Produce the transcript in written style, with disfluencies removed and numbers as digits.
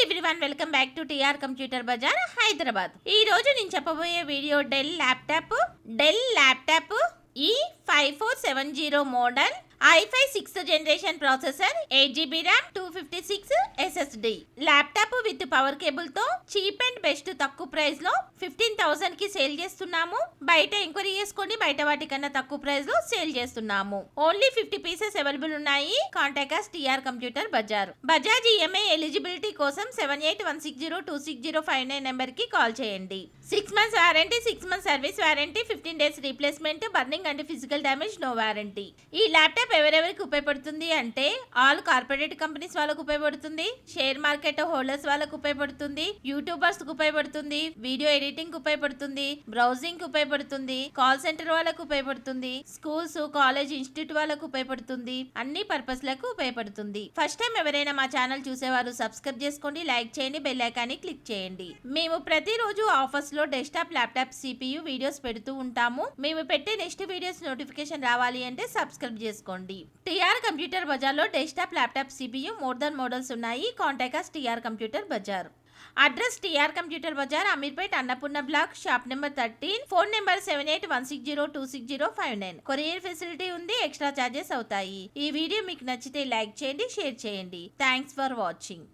Everyone, welcome back to TR computer Bazar Hyderabad. ఈ రోజు నేను చెప్పబోయే video Dell laptop E5470 model i5 6th generation processor, 8GB RAM, 256 SSD laptop with power cable తో cheap and best తక్కువ price లో 15,000 కి sale చేస్తున్నాము. బయట ఎంక్వైరీ చేసుకోండి, బయట వాటికన్నా తక్కువ ప్రైస్ లో సేల్ చేస్తున్నాము. ఓన్లీ 50 పీసెస్ అవైలబుల్ ఉన్నాయి. Contact us TR computer Bazar. Bajaj EMI eligibility కోసం 7816026059 నెంబర్ కి కాల్ చేయండి. 6 months warranty, 6 months service warranty, 15 days replacement, burning and physical damage no warranty. ఈ ల్యాప్టాప్ ఎవరెవరికి ఉపయోగపడుతుంది అంటే ఆల్ కార్పొరేట్ కంపెనీస్ వాళ్ళకు ఉపయోగపడుతుంది, షేర్ మార్కెట్ హోల్డర్స్ వాళ్ళకు ఉపయోగపడుతుంది, యూట్యూబర్స్ కు ఉపయోగపడుతుంది, వీడియో ఎడిటింగ్ కు ఉపయోగపడుతుంది, బ్రౌజింగ్ కు ఉపయోగపడుతుంది, కాల్ సెంటర్ వాళ్ళకు ఉపయోగపడుతుంది, స్కూల్స్, కాలేజ్, ఇన్స్టిట్యూట్ వాళ్ళకు ఉపయోగపడుతుంది, అన్ని పర్పస్ లకు ఉపయోగపడుతుంది. ఫస్ట్ టైం ఎవరైనా మా ఛానల్ చూసేవారు సబ్స్క్రైబ్ చేసుకోండి, లైక్ చేయండి, బెల్ ఐకాన్ని క్లిక్ చేయండి. మేము ప్రతిరోజు ఆఫర్స్ లో డెస్క్టాప్, ల్యాప్టాప్, CPU వీడియోస్ పెడుతూ ఉంటాము. మేము పెట్టే నెక్స్ట్ వీడియోస్ నోటిఫికేషన్ రావాలి అంటే సబ్స్క్రైబ్ చేసుకోండి. టిఆర్ కంప్యూటర్ బజార్ లో desktop, laptop, CPU more than models ఉన్నాయి. Contact us TR computer bazaar. Address TR computer bazaar, Ameerpet, Annapurna block, shop number 13, phone number 7816026059. Courier facility ఉంది, ఎక్స్ట్రా చార్జెస్ అవుతాయి. ఈ video మీకు నచ్చితే లైక్ చేయండి, షేర్ చేయండి. Thanks for watching.